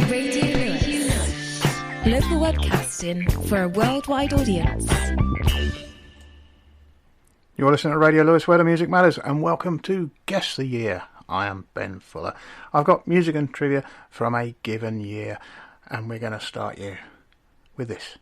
Local webcasting for a worldwide audience. You're listening to Radio Lewes, where the music matters, and welcome to Guess the Year. I am Ben Fuller. I've got music and trivia from a given year, and we're going to start you with this.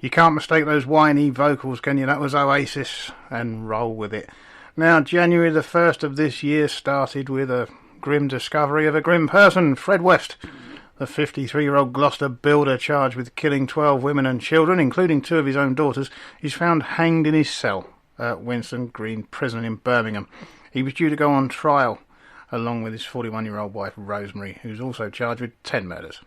You can't mistake those whiny vocals, can you? That was Oasis, and roll with it. Now, January the 1st of this year started with a grim discovery of a grim person, Fred West. The 53-year-old Gloucester builder charged with killing 12 women and children, including 2 of his own daughters, is found hanged in his cell at Winston Green Prison in Birmingham. He was due to go on trial, along with his 41-year-old wife, Rosemary, who's also charged with 10 murders.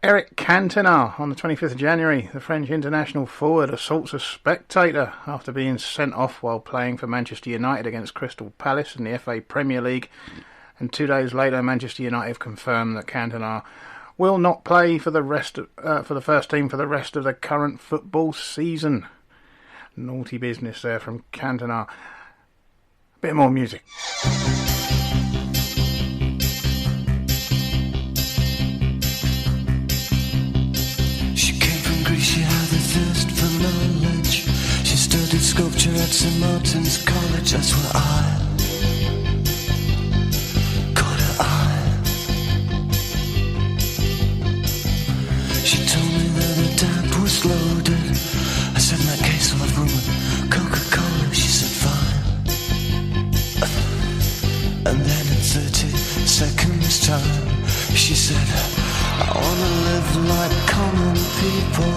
Eric Cantona, on the 25th of January, the French international forward assaults a spectator after being sent off while playing for Manchester United against Crystal Palace in the FA Premier League And 2 days later, Manchester United have confirmed that Cantona will not play for the first team for the rest of the current football season. Naughty business there from Cantona. A bit more music. She came from Greece, she had a thirst for knowledge. She studied sculpture at St. Martin's College. That's where I caught her eye. She told me that her dad was loaded. I said, in that case I'll have rum and Coca-Cola. She said, fine. And then in 30 seconds time, she said, I wanna live like common people.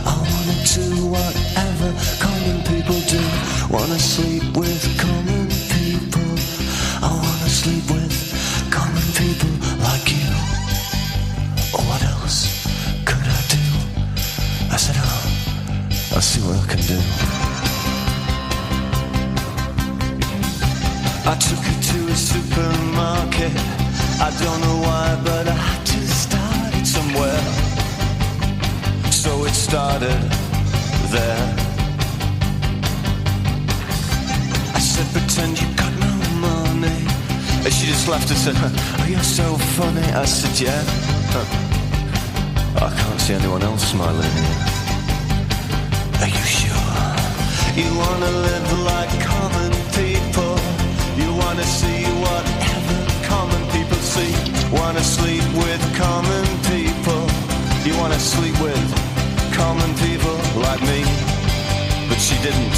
I wanna do whatever common people do. Wanna sleep with common people. I wanna sleep with common people like you. What else could I do? I said, I'll see what I can do. I took her to a supermarket. I don't know why, but I had to start it somewhere. So it started there. I said, pretend you got no money. And she just laughed and said, oh, you're so funny. I said, yeah. I can't see anyone else smiling here. Are you sure? You wanna live like common people. You wanna see whatever common people see. Wanna sleep with common people. You wanna sleep with common people like me. But she didn't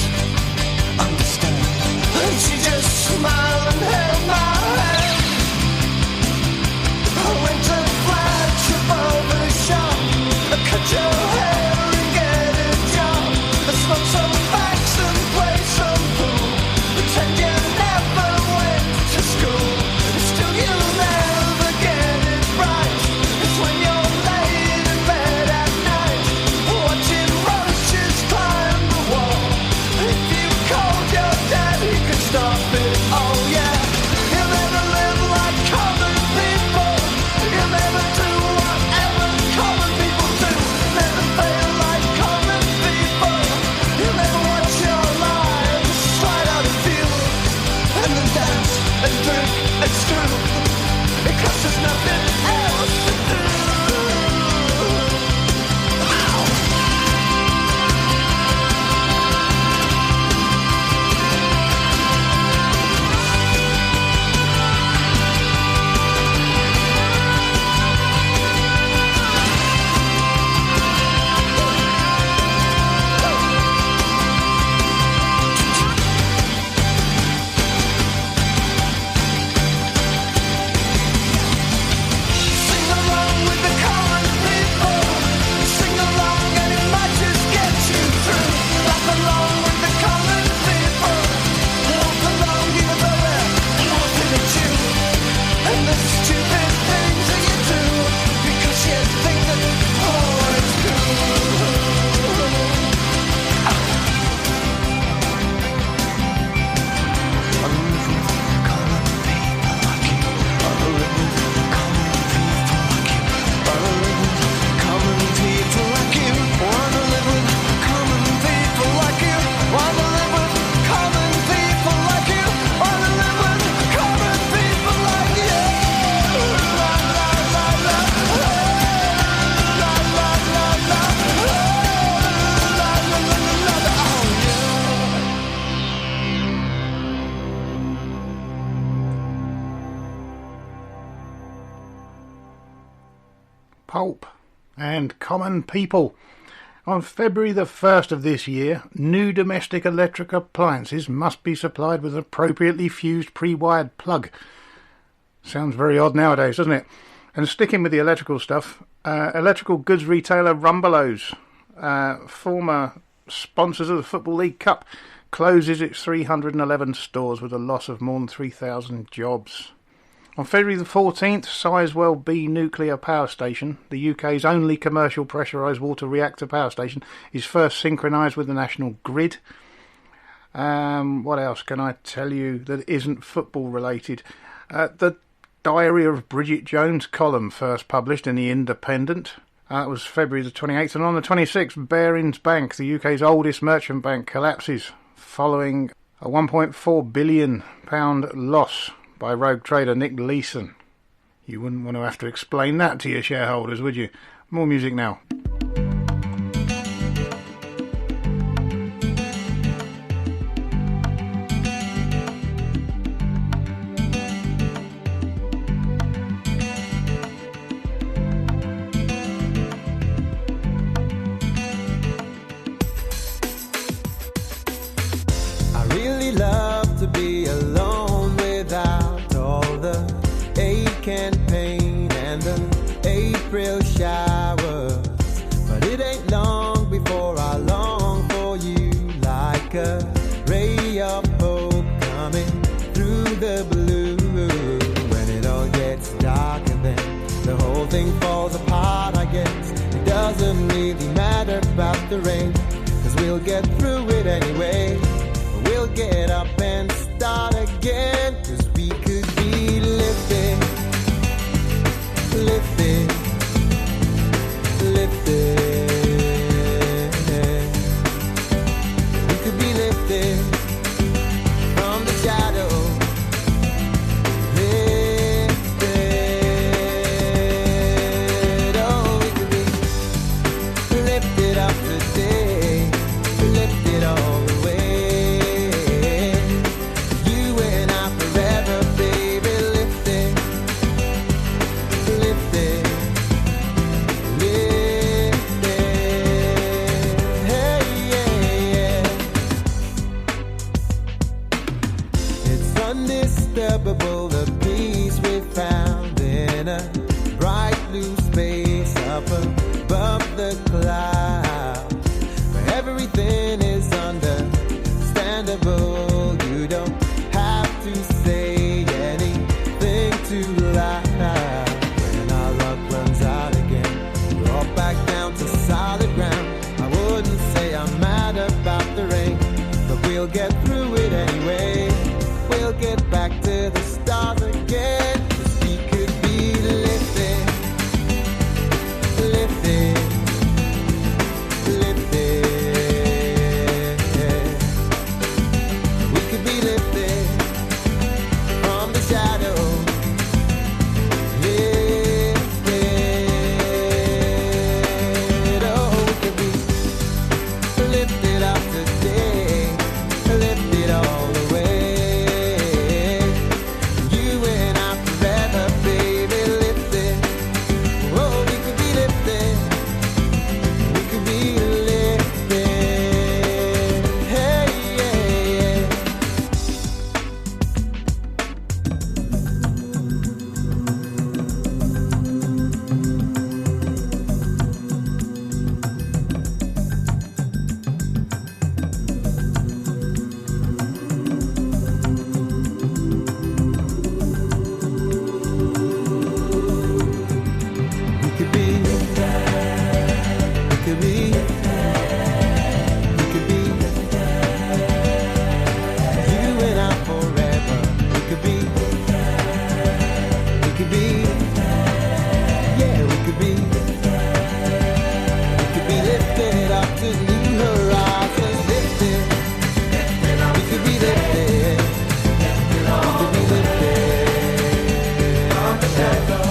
understand. And she just smiled and held my hand. I went to flagship over the shop. Cut your hair and get a job. Smoke some facts and play some pool. Pretend you never went to school. Still you'll never get it right. It's when you're laying in bed at night, watching roaches climb the wall. If you called your dad, he could stop it. Oh yeah. You'll never live like common people. You'll never do whatever common people do. Never fail like common people. You'll never watch your lives slide out of view. And then dance and drink and screw. Because there's nothing else to do. Sing along with the common people. Sing along and it might just get you through. Laugh along with the common people. Walk along even though they're laughing at you. And the stupid things that you do. Because you think that, oh, it's cool. I live with common people like you. I live with common people like you. I live with common people like you. Wanna live with common people like you. Wanna live with common people like you. Wanna live with common people like you. La la la la. La la la la. La la la la la. Oh yeah. Pulp and Common People. On February the 1st of this year, new domestic electric appliances must be supplied with an appropriately fused pre-wired plug. Sounds very odd nowadays, doesn't it? And sticking with the electrical stuff, electrical goods retailer Rumbelows, former sponsors of the Football League Cup, closes its 311 stores with a loss of more than 3,000 jobs. On February the 14th, Sizewell B Nuclear Power Station, the UK's only commercial pressurised water reactor power station, is first synchronised with the national grid. What else can I tell you that isn't football related? The Diary of Bridget Jones column first published in The Independent. That was February the 28th, and on the 26th, Barings Bank, the UK's oldest merchant bank, collapses following a £1.4 billion loss by rogue trader Nick Leeson. You wouldn't want to have to explain that to your shareholders, would you? More music now. The rain, 'cause we'll get through it anyway. We'll get up and start again, 'cause we could be lifted, lifted, lifted. We could be lifted from the shadow, lifted. Oh, we could be lifted up today, lifted all the way. You and I forever, baby, lifted, lifted, lifted. Hey, yeah, yeah. It's undisturbable, the peace we found in a bright blue space up above the clouds, where everything is understandable. You don't have to say anything too loud. When our luck runs out again, we're all back down to solid ground. I wouldn't say I'm mad about the rain, but we'll get through it anyway. We'll get back to the stars again, 'cause we could be lifted, lifted, lifted. We could be lifted from the shadow, lifted. Oh, we could be lifted up today, lifted all the way. You and I forever, baby, lifted. Oh, we could be lifted, we could be lifted. Hey, yeah, yeah. We could be, we could be, we could be, you and I forever. We could be, yeah, we could be lifted up to new horizons, lifted. We could be lifted, we could be lifted from the shadow.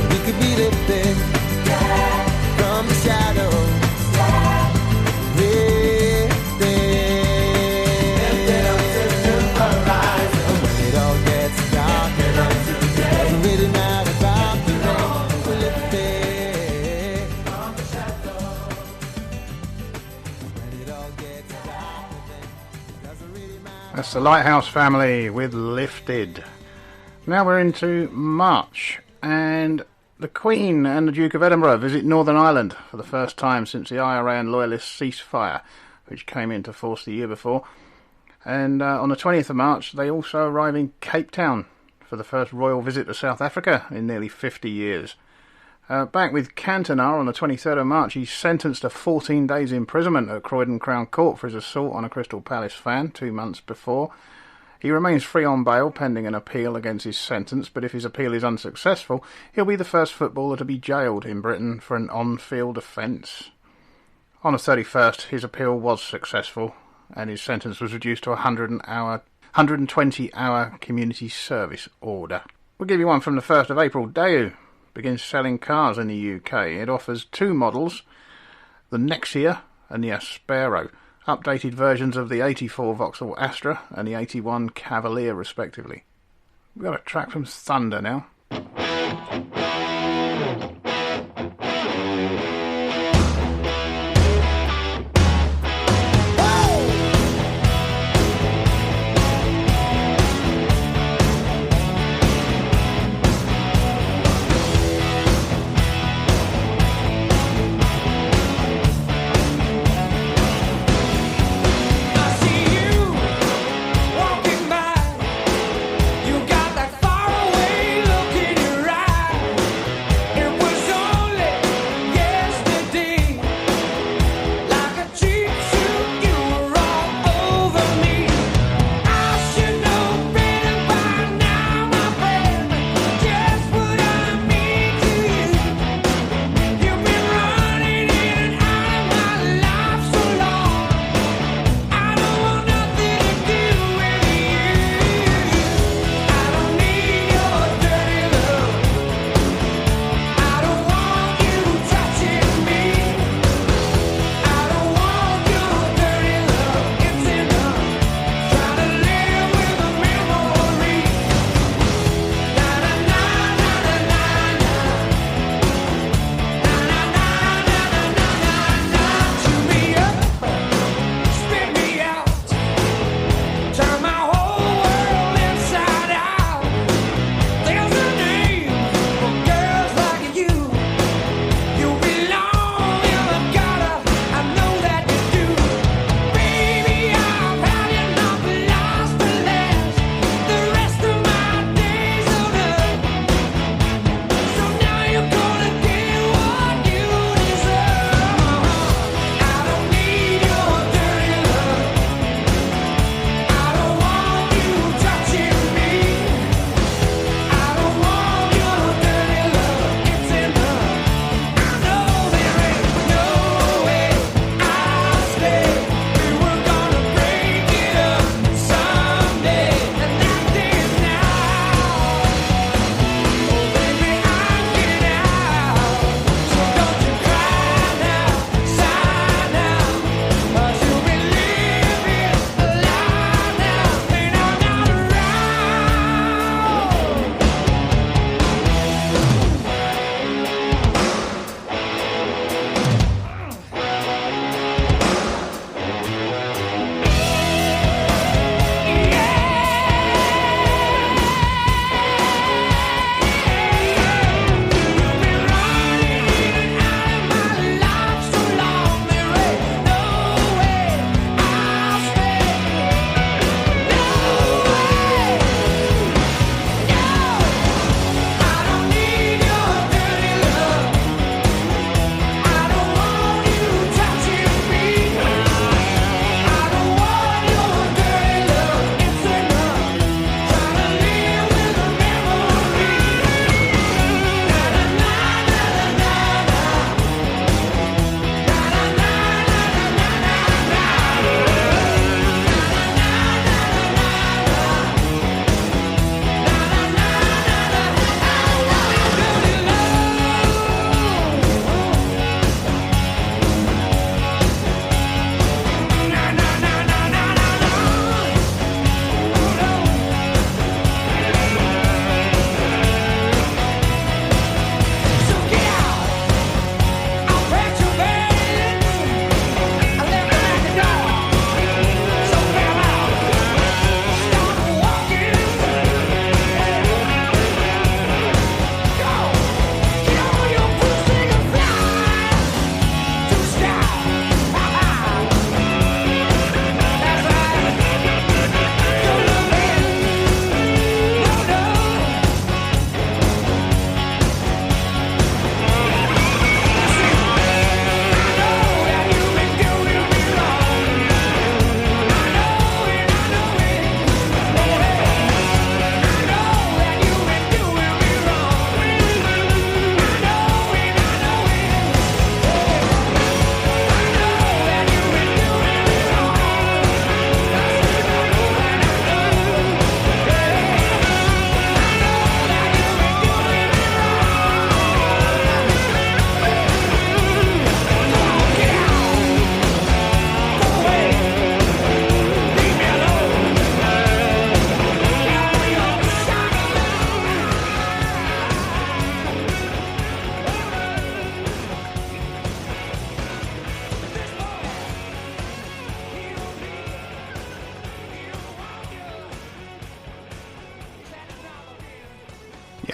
We could be lifted from the shadow, lifted up to new horizon. When it all gets dark and doesn't really matter about the rain, we're lifted from the shadow. When it all gets dark and doesn't really matter. That's the Lighthouse Family with Lifted. Now we're into March, and the Queen and the Duke of Edinburgh visit Northern Ireland for the first time since the IRA and Loyalist ceasefire, which came into force the year before. And on the 20th of March, they also arrive in Cape Town for the first royal visit to South Africa in nearly 50 years. Back with Cantona on the 23rd of March, he's sentenced to 14 days imprisonment at Croydon Crown Court for his assault on a Crystal Palace fan 2 months before. He remains free on bail pending an appeal against his sentence, but if his appeal is unsuccessful, he'll be the first footballer to be jailed in Britain for an on-field offence. On the 31st, his appeal was successful, and his sentence was reduced to a 120-hour community service order. We'll give you one from the 1st of April. Daewoo begins selling cars in the UK. It offers two models, the Nexia and the Aspero, updated versions of the 84 Vauxhall Astra and the 81 Cavalier respectively. We've got a track from Thunder now. Walking by, you got that faraway look in your eye.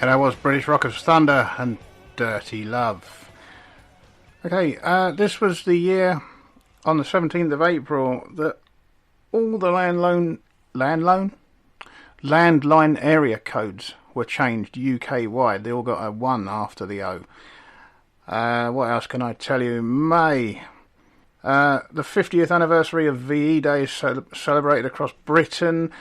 And that was British Rockers Thunder and Dirty Love. Okay, this was the year on the 17th of April that all the landline area codes were changed UK-wide. They all got a 1 after the O. What else can I tell you? May. The 50th anniversary of VE Day is celebrated across Britain.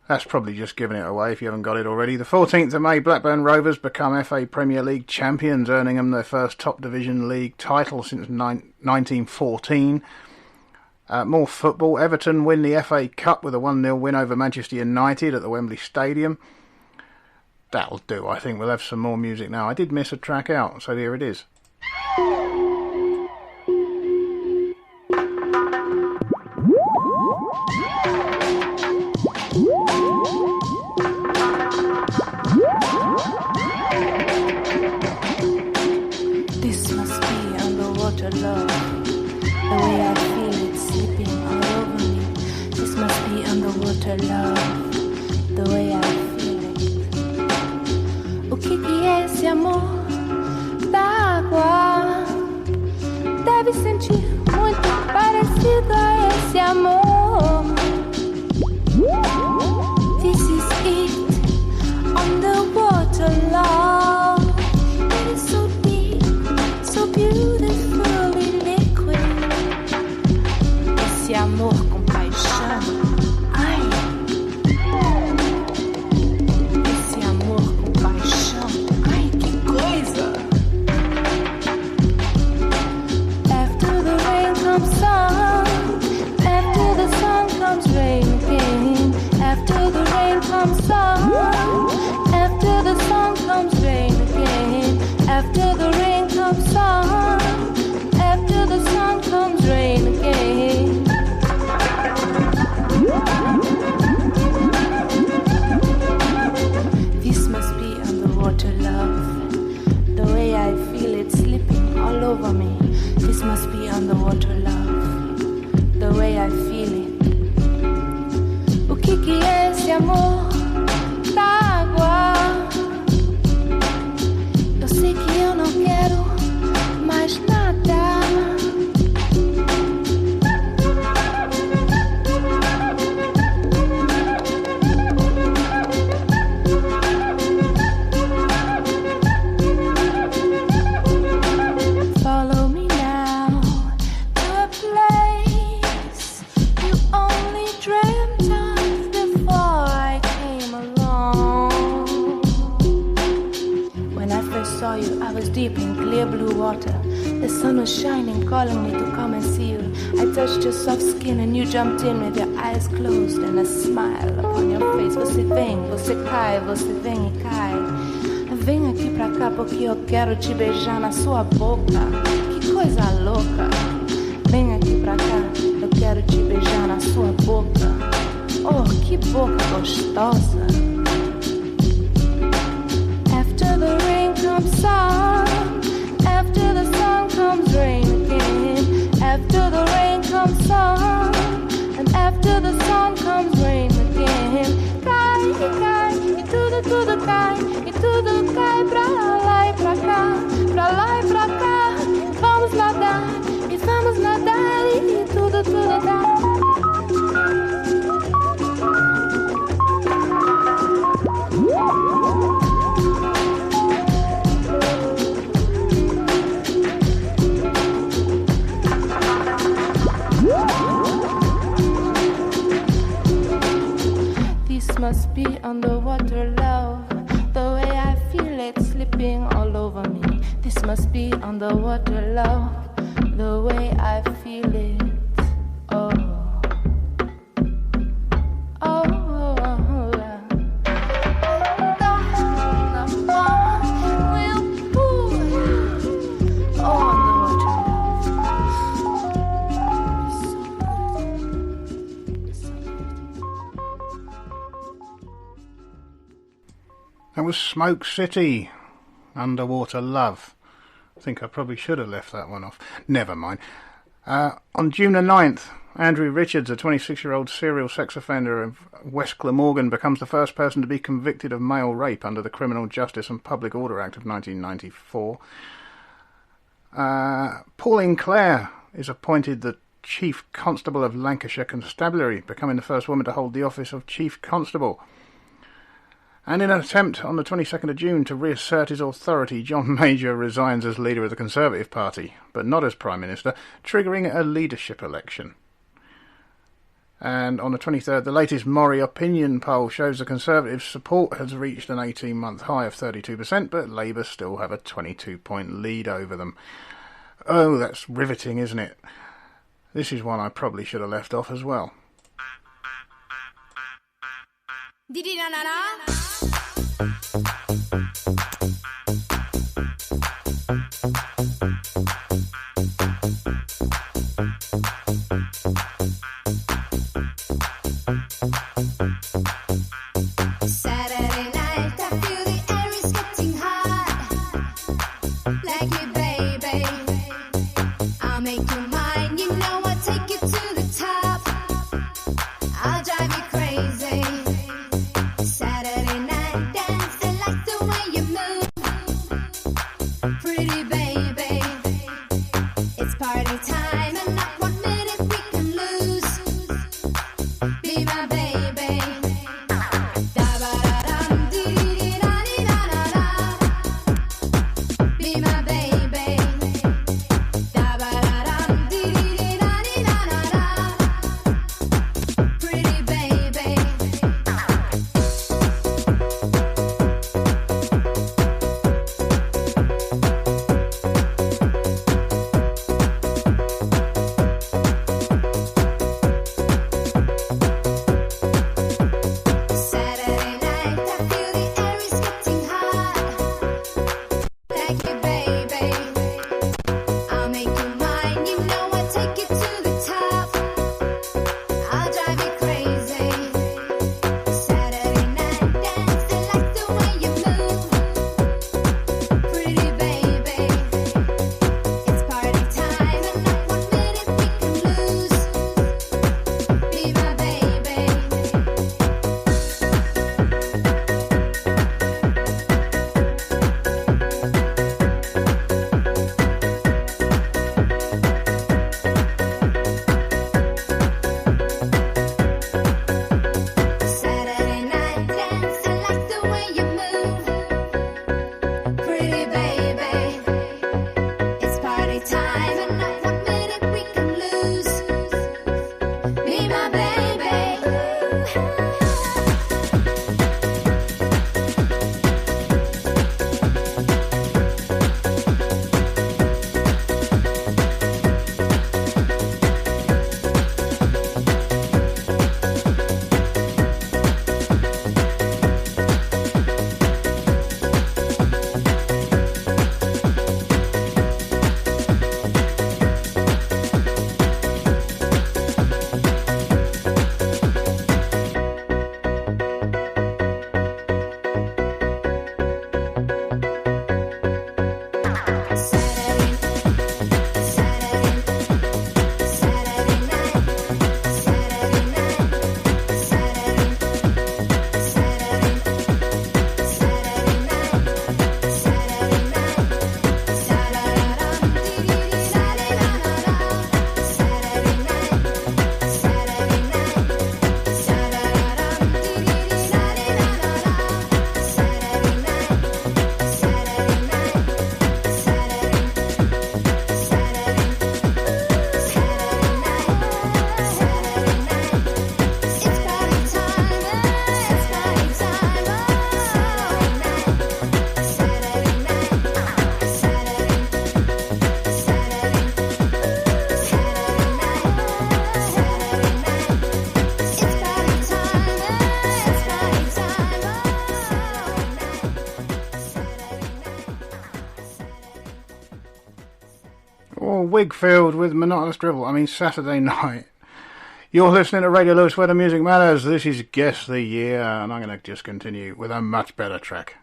That's probably just giving it away if you haven't got it already. The 14th of May, Blackburn Rovers become FA Premier League champions, earning them their first top division league title since 1914. More football. Everton win the FA Cup with a 1-0 win over Manchester United at the Wembley Stadium. That'll do, I think. We'll have some more music now. I did miss a track out, so here it is. This must be underwater love. The way I feel it sleeping all over me. This must be underwater love. The way I feel it. O que é esse amor da água? Deve sentir muito parecido a esse amor. This is it, underwater love. It is so deep, so beautifully liquid. Esse amor com paixão. Ai. Esse amor com paixão. Ai, que coisa. After the rain comes sun. After the sun comes rain again. After the rain comes sun. After the sun comes rain again. After the rain comes sun. After the sun comes rain again. This must be underwater love. The way I feel it slipping all over me. This must be underwater love. The way I feel it. O que é esse amor da água? Eu sei que eu não quero mais nada. Follow me now to a place you only dreamt of before I came along. When I first saw you, I was deep in clear blue water. The sun was shining, calling me to come and see you. I touched your soft skin and you jumped in with your eyes closed and a smile upon your face. Você vem, você cai, você vem e cai. Vem aqui pra cá porque eu quero te beijar na sua boca. Que coisa louca. Vem aqui pra cá, eu quero te beijar na sua boca. Oh, que boca gostosa. After the rain comes sun. After the sun comes rain again. After the rain comes sun. And after the sun comes rain again. Cai, cai, e tudo cai. E tudo cai pra lá e pra cá. Pra lá e pra cá. Vamos nadar, e vamos nadar. E tudo dá. This must be underwater love. The way I feel it slipping all over me. This must be underwater love. The way I feel it. Oh. Oh. That was Smoke City, Underwater Love. I think I probably should have left that one off. Never mind. On June the 9th, Andrew Richards, a 26-year-old serial sex offender of West Glamorgan, becomes the first person to be convicted of male rape under the Criminal Justice and Public Order Act of 1994. Pauline Clare is appointed the Chief Constable of Lancashire Constabulary, becoming the first woman to hold the office of Chief Constable. And in an attempt on the 22nd of June to reassert his authority, John Major resigns as leader of the Conservative Party, but not as Prime Minister, triggering a leadership election. And on the 23rd, the latest Mori opinion poll shows the Conservative support has reached an 18-month high of 32%, but Labour still have a 22-point lead over them. Oh, that's riveting, isn't it? This is one I probably should have left off as well. Saturday night, I feel the air is getting hot. Like you, baby. I'll make you mine, you know I'll take you to the top. I'll drive you crazy. Saturday night dance, I like the way you move. Pretty baby. It's party time and not 1 minute we can lose. Be my baby. Da-ba-da-dum, dee-dee-da-dee-da-da-da. Be my baby. Da-ba-da-dum, dee-dee-da-dee-da-da-da. Pretty baby. Saturday night, I feel the air is getting hot. Like you, baby. I'll make you mine, you know I'll take you to the top. I'll drive you crazy. Saturday night dance, I like the way you move. Pretty baby. It's party time and not 1 minute we can lose. Be my baby. Saturday night dance, I like the way you move. Pretty baby. It's party time and not 1 minute we can lose. Be my baby. Or Wigfield with Monotonous Dribble. I mean, Saturday night. You're listening to Radio Lewes, where the music matters. This is Guess the Year, and I'm going to just continue with a much better track.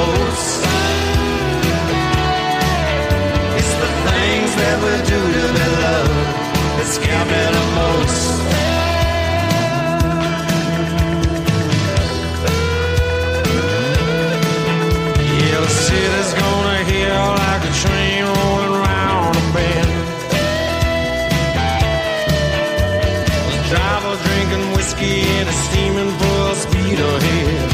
most. It's the things that we do to be loved that scare me the most. Yeah, the city's gonna hear like a train rolling round a bend. The driver drinking whiskey and a steaming full speed ahead.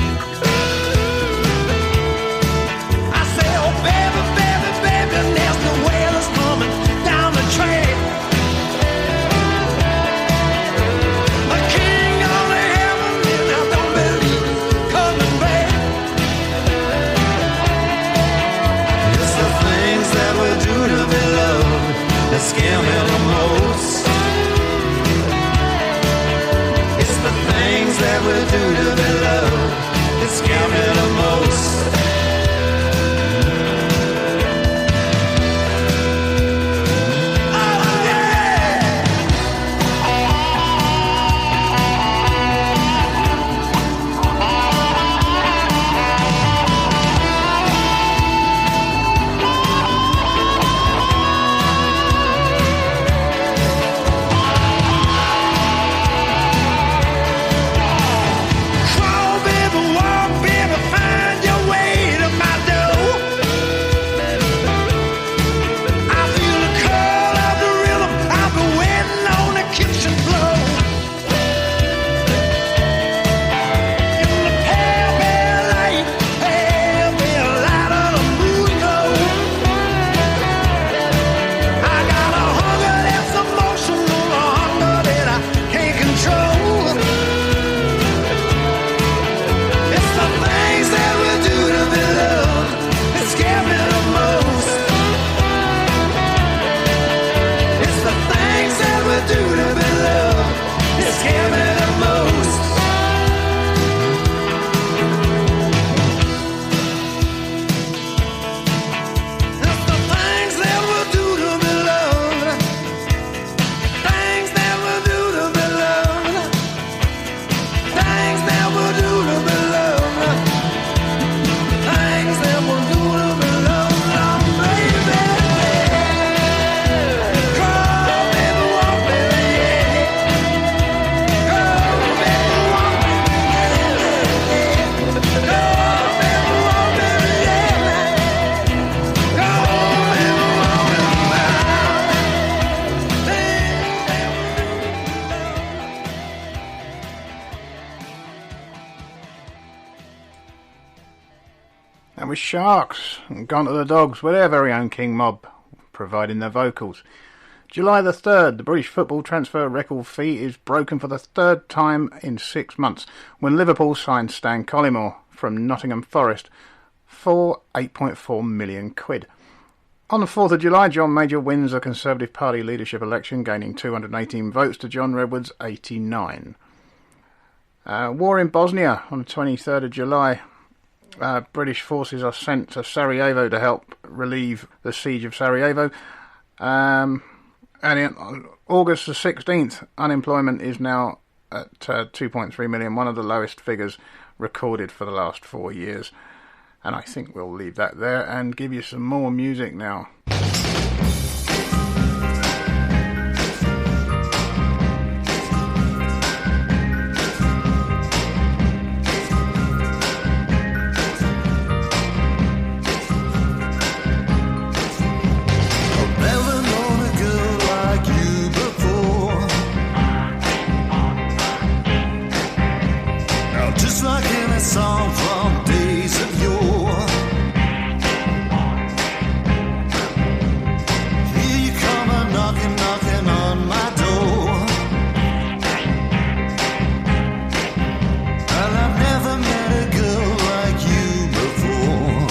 I say, oh baby, baby, baby, there's no whalers coming down the track. A king on the heaven, and I don't believe coming back. It's the things that we do to be loved that scare me the most. It's the things that we do to be loved that scare me the most. Crawl, baby, walk, baby, find your way to my door. I feel the call of the rhythm. I've been waiting on the kitchen floor. In the pale, pale light of the moon glow. I got a hunger that's emotional, a hunger that I can't control. It's the things that we do to be loved that scare me the most. It's the things that we do to be loved that scare me the most. It's the things that we do to be loved. Things that we do to be loved. Things that we do to be loved. Things that we do to be loved. Oh, baby. Crawl, baby, walk, baby, yeah. Crawl, baby, walk, baby, yeah. Crawl, baby, walk, baby, yeah. Crawl, baby, walk, baby, yeah. And with Sharks and Gone to the Dogs with their very own King Mob providing the vocals. July the 3rd, the British football transfer record fee is broken for the third time in 6 months when Liverpool signed Stan Collymore from Nottingham Forest for £8.4 million. On the 4th of July, John Major wins the Conservative Party leadership election, gaining 218 votes to John Redwood's 89. War in Bosnia on the 23rd of July. British forces are sent to Sarajevo to help relieve the siege of Sarajevo. And on August the 16th, unemployment is now at 2.3 million, one of the lowest figures recorded for the last 4 years. And I think we'll leave that there and give you some more music now. Never known a girl like you before. Now just like any song from days of yore. Here you come a knocking, knocking on my door. And I've never met a girl like you before.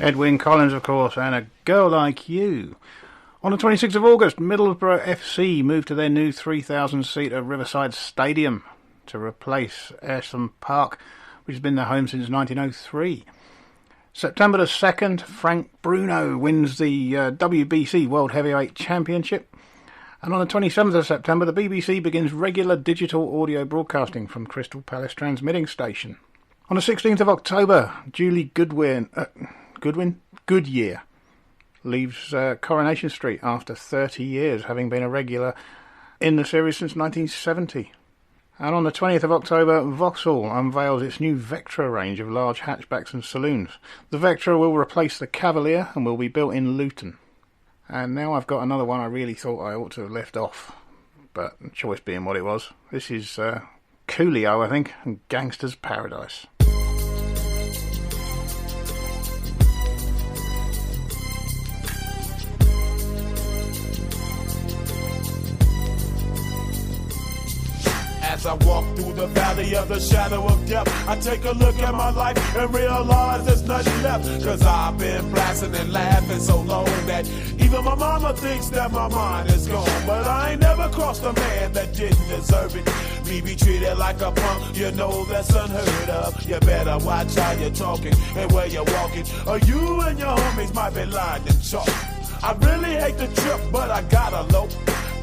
Edwyn Collins, of course, and A Girl Like You. On the 26th of August, Middlesbrough FC moved to their new 3,000-seater Riverside Stadium to replace Ayresome Park, which has been their home since 1903. September the 2nd, Frank Bruno wins the WBC World Heavyweight Championship. And on the 27th of September, the BBC begins regular digital audio broadcasting from Crystal Palace Transmitting Station. On the 16th of October, Julie Goodyear leaves Coronation Street after 30 years, having been a regular in the series since 1970. And on the 20th of October, Vauxhall unveils its new Vectra range of large hatchbacks and saloons. The Vectra will replace the Cavalier and will be built in Luton. And now I've got another one I really thought I ought to have left off, but choice being what it was. This is Coolio, I think, and Gangster's Paradise. As I walk through the valley of the shadow of death, I take a look at my life and realize there's nothing left. Cause I've been blasting and laughing so long that even my mama thinks that my mind is gone. But I ain't never crossed a man that didn't deserve it. Me be treated like a punk, you know that's unheard of. You better watch how you're talking and where you're walking, or you and your homies might be lying in chalk. I really hate the trip, but I gotta low.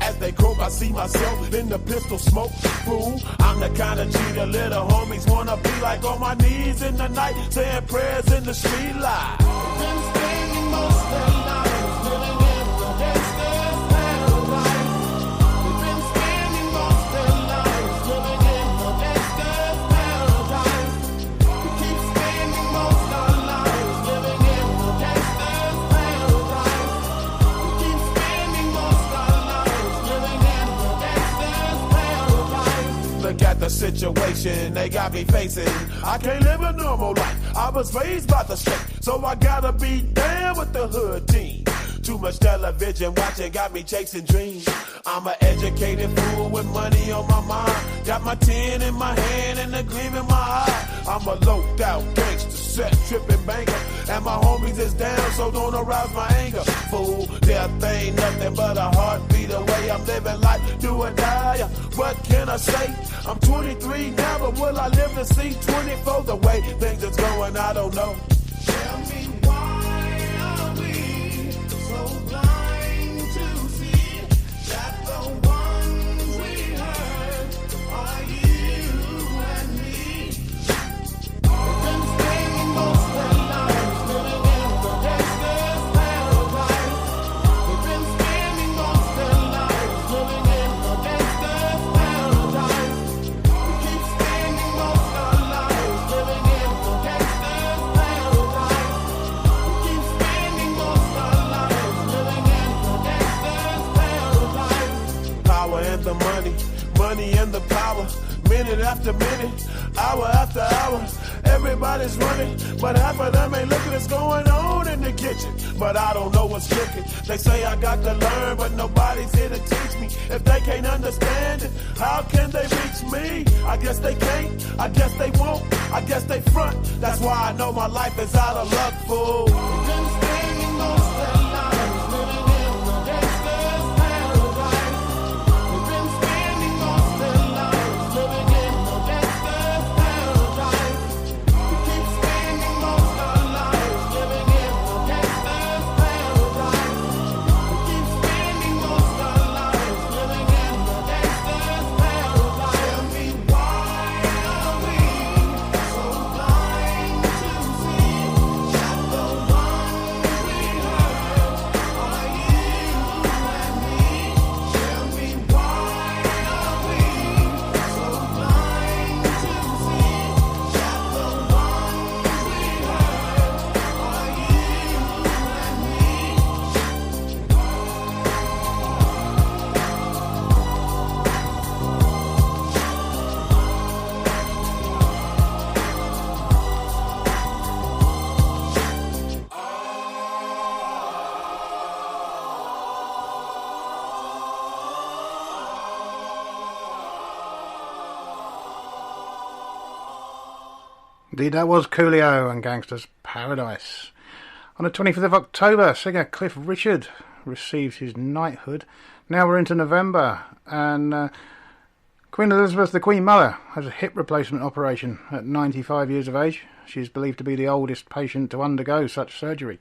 As they croak, I see myself in the pistol smoke. Fool, I'm the kind of G the little homies wanna be like, on my knees in the night, saying prayers in the street light. Been spending most of their lives living in the gangster's paradise. We've been spending most of their lives living in the gangster's paradise. We keep spending most of our lives living in the gangster's paradise. We keep spending most of our lives living in the gangster's paradise. Look at the situation they got me facing. I can't live a normal life. I was raised by the state, so I gotta be down with the hood team. Too much television watching got me chasing dreams. I'm an educated fool with money on my mind. Got my tin in my hand and a gleam in my eye. I'm a loped out gangster, set tripping banker, and my homies is down, so don't arouse my anger. Fool, death ain't nothing but a heartbeat away. I'm living life, do or die. What can I say? I'm 23 now, but will I live to see 24? The way things is going, I don't know. Tell me why are we so blind to see that the ones we hurt are you and me? We've been spending most of our lives living in the gangster's paradise. We've been spending most of our lives living in the gangster's paradise. We keep spending most of our lives living in the gangster's paradise. We keep spending most of our lives living in the gangster's paradise. Power and the money and the power. Minute after minute, hour after hour, everybody's running, but half of them ain't looking what's going on in the kitchen. But I don't know what's cooking. They say I got to learn, but nobody's here to teach me. If they can't understand it, how can they reach me? I guess they can't, I guess they won't, I guess they front. That's why I know my life is out of luck, fool. We've been spending most of our lives living in the gangster's paradise. We've been spending most of our lives living in the gangster's paradise. We keep spending most of our lives living in the gangster's paradise. We keep spending most of our lives living in the gangster's paradise. Tell me why are we so blind to see that the ones we hurt are you and me? Tell me why are we so blind to see that the ones we hurt are you and me? Indeed, that was Coolio and Gangster's Paradise. On the 25th of October, singer Cliff Richard received his knighthood. Now we're into November, and Queen Elizabeth, the Queen Mother, has a hip replacement operation at 95 years of age. She is believed to be the oldest patient to undergo such surgery.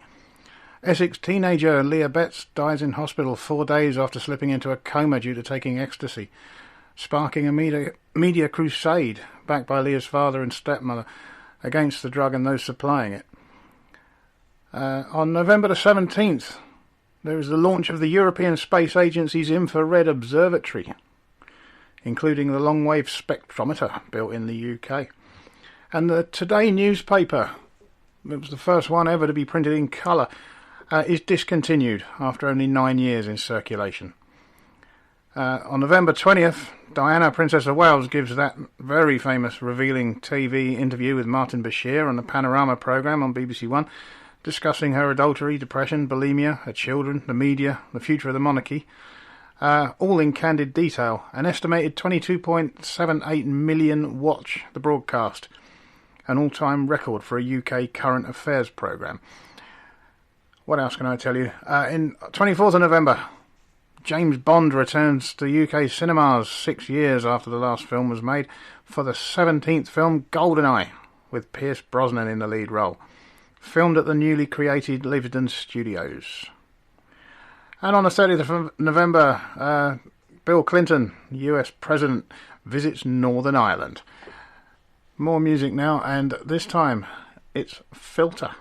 Essex teenager Leah Betts dies in hospital 4 days after slipping into a coma due to taking ecstasy, sparking a media crusade backed by Leah's father and stepmother against the drug and those supplying it. On November the 17th, there is the launch of the European Space Agency's infrared observatory, including the long-wave spectrometer built in the UK. And the Today newspaper, it was the first one ever to be printed in colour, is discontinued after only 9 years in circulation. On November 20th, Diana, Princess of Wales, gives that very famous revealing TV interview with Martin Bashir on the Panorama programme on BBC One, discussing her adultery, depression, bulimia, her children, the media, the future of the monarchy, all in candid detail. An estimated 22.78 million watch the broadcast, an all-time record for a UK current affairs programme. What else can I tell you? In 24th of November, James Bond returns to UK cinemas 6 years after the last film was made for the 17th film GoldenEye, with Pierce Brosnan in the lead role, filmed at the newly created Livingston Studios. And on the 30th of November, Bill Clinton, US President, visits Northern Ireland. More music now, and this time it's Filter.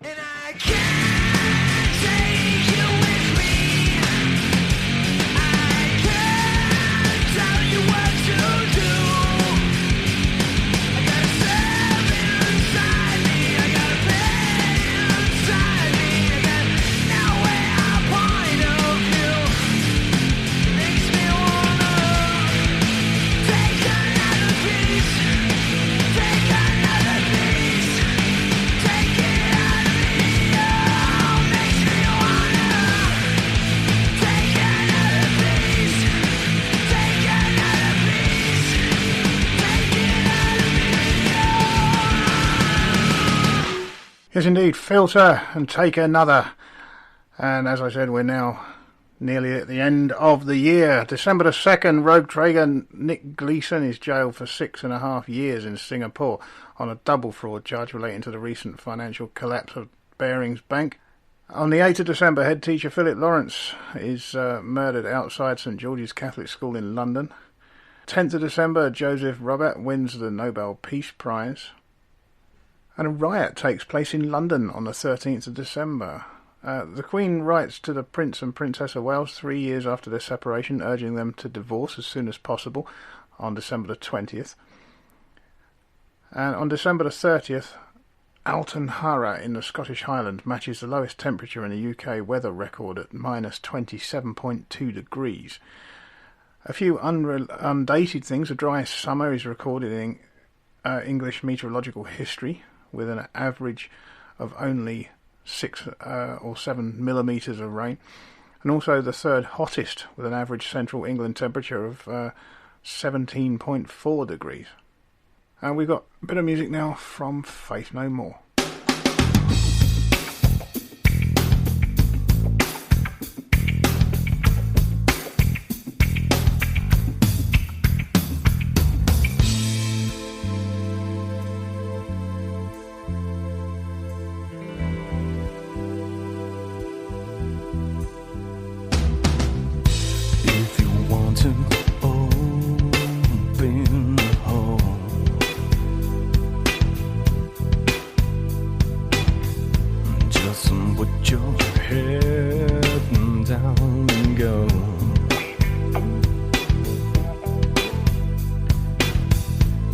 And I can't take you with me. I can't tell you what to do. I got a seven inside me. I got a pain inside me. I got nowhere I point of view. Makes me wanna take another piece. Take another piece. Take it out of me. Oh, makes me wanna take another piece. Take another piece. Take it out of me. Yes, indeed, filter and take another. And as I said, we're now nearly at the end of the year. December the 2nd, rogue trader Nick Gleason is jailed for 6.5 years in Singapore on a double fraud charge relating to the recent financial collapse of Barings Bank. On the 8th of December, head teacher Philip Lawrence is murdered outside St George's Catholic School in London. 10th of December, Joseph Robert wins the Nobel Peace Prize. And a riot takes place in London on the 13th of December. The Queen writes to the Prince and Princess of Wales 3 years after their separation, urging them to divorce as soon as possible on December the 20th. And on December the 30th, Alton Hara in the Scottish Highlands matches the lowest temperature in the UK weather record at minus 27.2 degrees. A few undated things. A dry summer is recorded in English meteorological history, with an average of only 6 or 7 millimetres of rain, and also the third hottest, with an average central England temperature of 17.4 degrees. And we've got a bit of music now from Faith No More. If you want to open the hole, just put your head down and go.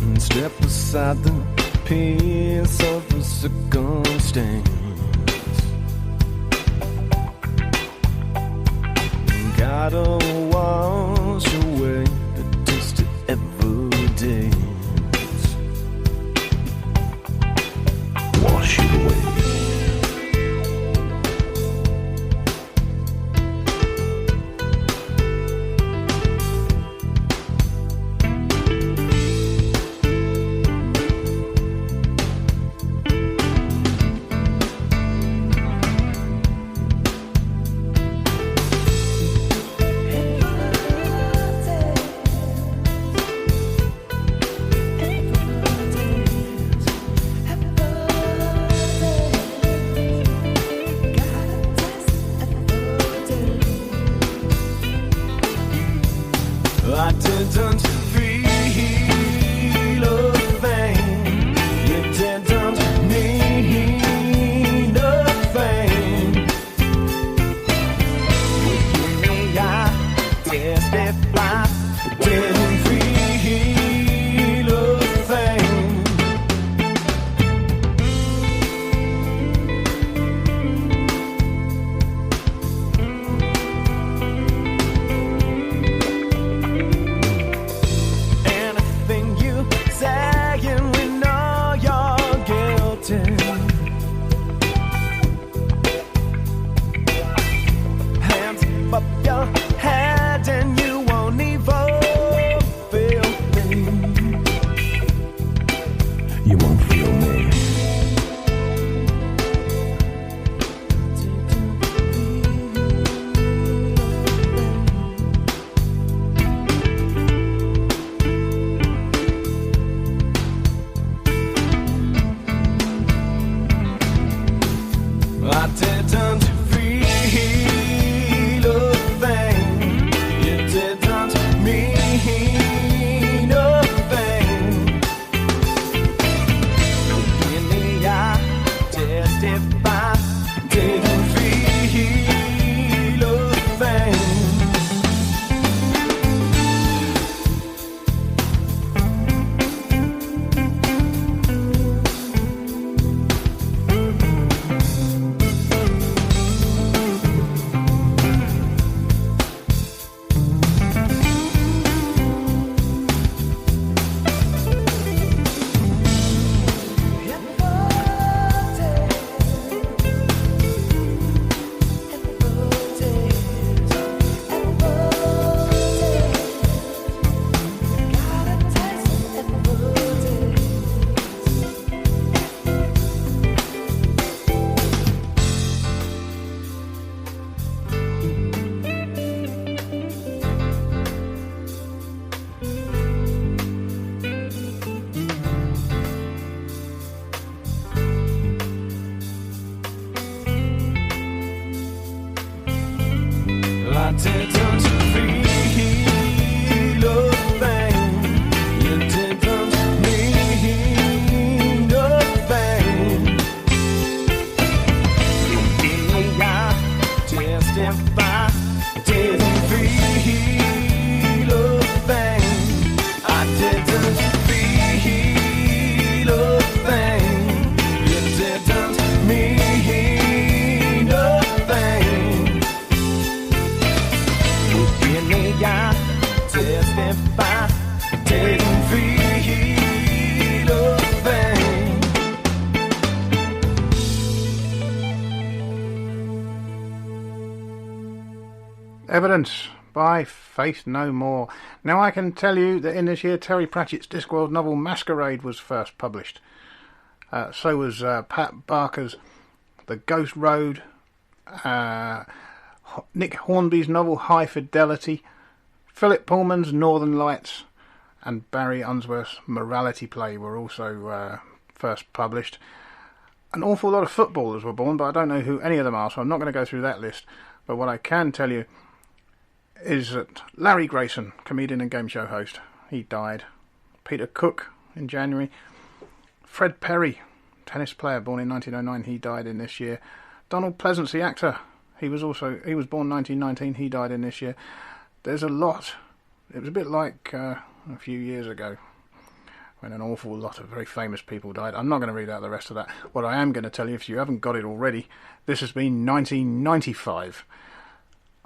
And step aside the piece of the circumstance. Gotta wash away the dust of evidence. Wash it away. I didn't feel a thing. You didn't mean a thing. With me, I testify. Didn't feel a thing. Anything you say, and we know you're guilty. Hands up your head, and you won't even feel me. You won't feel me. I didn't feel a I didn't feel a thing. You didn't mean a thing. I testify, didn't feel a thing. I didn't feel a thing. You didn't mean a thing. I testify, didn't feel a thing. Evidence by Faith No More. Now I can tell you that in this year Terry Pratchett's Discworld novel Masquerade was first published. So was Pat Barker's The Ghost Road, Nick Hornby's novel High Fidelity, Philip Pullman's Northern Lights, and Barry Unsworth's Morality Play were also first published. An awful lot of footballers were born, but I don't know who any of them are, so I'm not going to go through that list. But what I can tell you is that Larry Grayson, comedian and game show host, he died. Peter Cook in January. Fred Perry, tennis player, born in 1909, he died in this year. Donald Pleasance, the actor, he was born 1919, he died in this year. There's a lot. It was a bit like a few years ago when an awful lot of very famous people died. I'm not going to read out the rest of that. What I am going to tell you, if you haven't got it already, this has been 1995.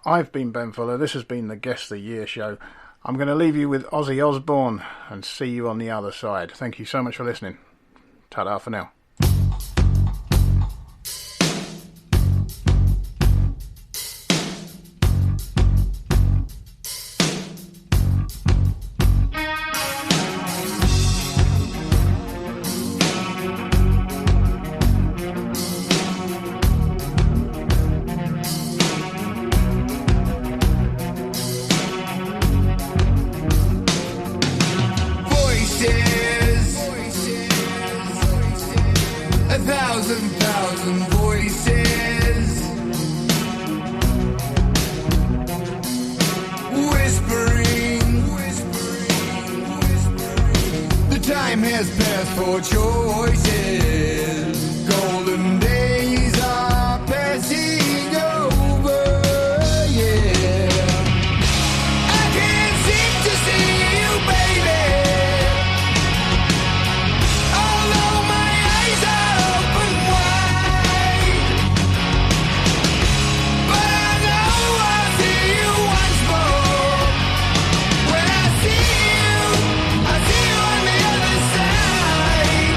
I've been Ben Fuller. This has been the Guess the Year show. I'm going to leave you with Ozzy Osbourne and see you on the other side. Thank you so much for listening. Ta-da for now. Thousand voices whispering. The time has passed for choices. Golden days are passing over. Yeah, I can't seem to see you, baby. Although my eyes are open wide, but I know I'll see you once more. When I see you on the other side.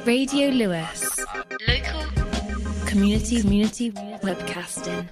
Radio Lewes. Local community webcasting.